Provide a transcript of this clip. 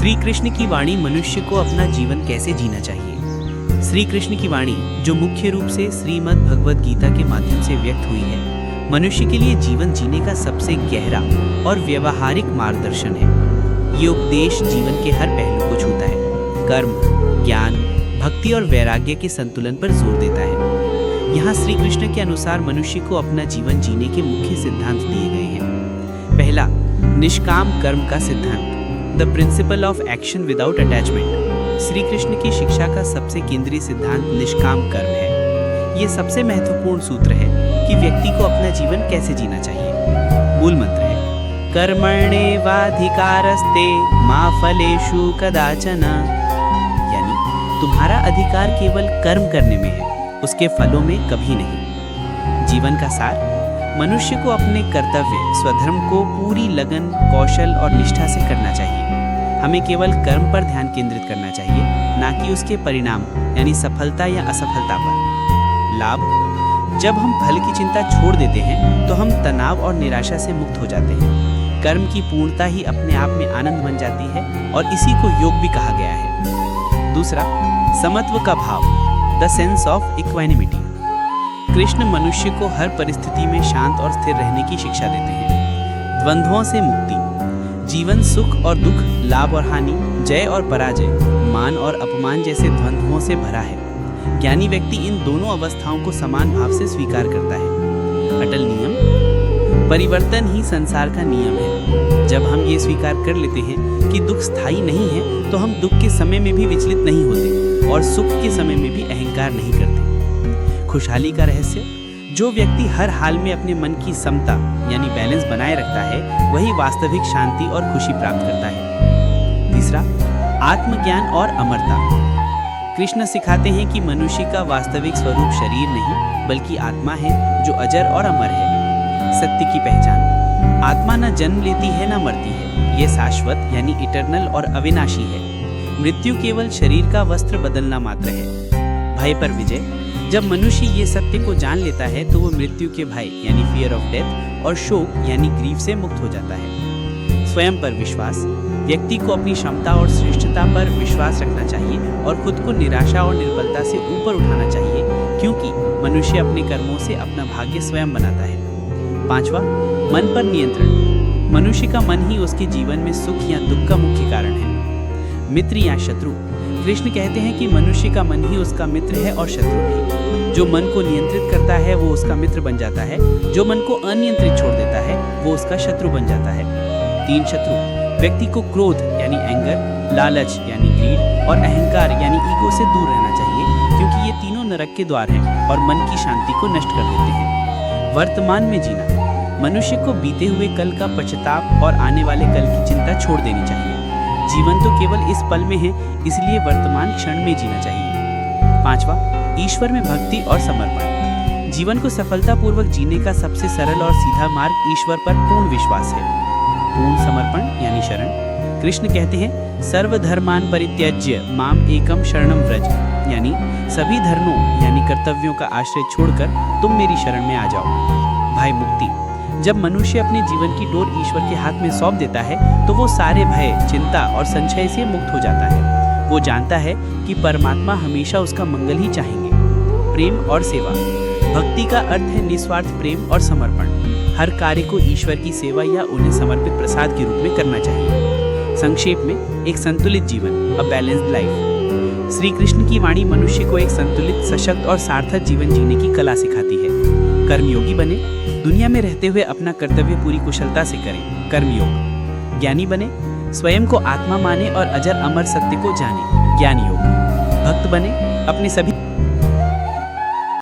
श्री कृष्ण की वाणी मनुष्य को अपना जीवन कैसे जीना चाहिए। श्री कृष्ण की वाणी, जो मुख्य रूप से श्रीमद् भगवद गीता के माध्यम से व्यक्त हुई है, मनुष्य के लिए जीवन जीने का सबसे गहरा और व्यवहारिक मार्गदर्शन है। ये उपदेश जीवन के हर पहलू को छूता है, कर्म, ज्ञान, भक्ति और वैराग्य के संतुलन पर जोर देता है। यहाँ श्री कृष्ण के अनुसार मनुष्य को अपना जीवन जीने के मुख्य सिद्धांत दिए गए हैं। पहला, निष्काम कर्म का सिद्धांत, the principle of action without attachment. Shri Krishna की शिक्षा का सबसे केंद्रीय सिद्धांत निष्काम कर्म है। ये सबसे महत्वपूर्ण सूत्र है कि व्यक्ति को अपना जीवन कैसे जीना चाहिए। मूल मंत्र है कर्मण्येवाधिकारस्ते मा फलेषु कदाचन, यानी तुम्हारा अधिकार केवल कर्म करने में है, उसके फलों में कभी नहीं। जीवन का सार, मनुष्य को अपने कर्तव्य स्वधर्म को पूरी लगन, कौशल और निष्ठा से करना चाहिए। हमें केवल कर्म पर ध्यान केंद्रित करना चाहिए, ना कि उसके परिणाम यानी सफलता या असफलता पर। लाभ, जब हम फल की चिंता छोड़ देते हैं तो हम तनाव और निराशा से मुक्त हो जाते हैं। कर्म की पूर्णता ही अपने आप में आनंद बन जाती है और इसी को योग भी कहा गया है। दूसरा, समत्व का भाव, the sense of equanimity. Krishna मनुष्य को हर परिस्थिति में शांत और स्थिर रहने की शिक्षा देते हैं। द्वंद्वों से मुक्ति, जीवन सुख और दुख, लाभ और हानि, जय और पराजय, मान और अपमान जैसे द्वंद्वों से भरा है। ज्ञानी व्यक्ति इन दोनों अवस्थाओं को समान भाव से स्वीकार करता है। अटल नियम, परिवर्तन ही संसार का नियम है। जब हम ये स्वीकार कर लेते हैं कि दुख स्थायी नहीं है, तो हम दुख के समय में भी विचलित नहीं होते और सुख के समय में भी अहंकार नहीं करते। खुशहाली का रहस्य, जो व्यक्ति हर हाल में अपने मन की समता यानी बैलेंस बनाए रखता है, वही वास्तविक शांति और खुशी प्राप्त करता है। तीसरा, आत्मज्ञान और अमरता। कृष्ण सिखाते हैं कि मनुष्य का वास्तविक स्वरूप शरीर नहीं बल्कि आत्मा है, जो अजर और अमर है। सत्य की पहचान, आत्मा न जन्म लेती है न मरती है, ये शाश्वत यानी इटर्नल और अविनाशी है। मृत्यु केवल शरीर का वस्त्र बदलना मात्र है। भय पर विजय, जब मनुष्य ये सत्य को जान लेता है तो वो मृत्यु के भय यानी फियर ऑफ डेथ और शोक यानी ग्रीफ से मुक्त हो जाता है। स्वयं पर विश्वास, व्यक्ति को अपनी क्षमता और श्रेष्ठता पर विश्वास रखना चाहिए और खुद को निराशा और निर्बलता से ऊपर उठाना चाहिए, क्योंकि मनुष्य अपने कर्मों से अपना भाग्य स्वयं बनाता है। पांचवा, मन पर नियंत्रण। मनुष्य का मन ही उसके जीवन में सुख या दुख का मुख्य कारण है। मित्र या शत्रु, कृष्ण कहते हैं कि मनुष्य का मन ही उसका मित्र है और शत्रु भी। जो मन को नियंत्रित करता है वो उसका मित्र बन जाता है, जो मन को अनियंत्रित छोड़ देता है वो उसका शत्रु बन जाता है। 3 शत्रु, व्यक्ति को क्रोध यानी एंगर, लालच यानी ग्रीड और अहंकार यानी ईगो से दूर रहना चाहिए, क्योंकि ये तीनों नरक के द्वार हैं और मन की शांति को नष्ट कर देते हैं। वर्तमान में जीना, मनुष्य को बीते हुए कल का पश्चाताप और आने वाले कल की चिंता छोड़ देनी चाहिए। जीवन तो केवल इस पल में है, इसलिए वर्तमान क्षण में जीना चाहिए। पांचवा, ईश्वर में भक्ति और समर्पण। जीवन को सफलतापूर्वक जीने का सबसे सरल और सीधा मार्ग ईश्वर पर पूर्ण विश्वास है। पूर्ण समर्पण यानी शरण। कृष्ण कहते हैं सर्वधर्मान परित्यज्य माम एकम शरणम व्रज, यानी सभी धर्मों यानी कर्तव्यों का आश्रय छोड़कर तुम मेरी शरण में आ जाओ। भय मुक्ति, जब मनुष्य अपने जीवन की डोर ईश्वर के हाथ में सौंप देता है तो वो सारे भय, चिंता और संशय से मुक्त हो जाता है। वो जानता है कि परमात्मा हमेशा उसका मंगल ही चाहेंगे। प्रेम और सेवा, भक्ति का अर्थ है निस्वार्थ प्रेम और समर्पण। हर कार्य को ईश्वर की सेवा या उन्हें समर्पित प्रसाद के रूप में करना चाहिए। संक्षेप में, एक संतुलित जीवन, a balanced life. Shri Krishna की वाणी मनुष्य को एक संतुलित, सशक्त और सार्थक जीवन जीने की कला सिखाती है। कर्मयोगी बने, दुनिया में रहते हुए अपना कर्तव्य पूरी कुशलता से करें, कर्मयोग। ज्ञानी बने, स्वयं को आत्मा माने और अजर अमर सत्य को जाने, ज्ञान योग। भक्त बने, अपने सभी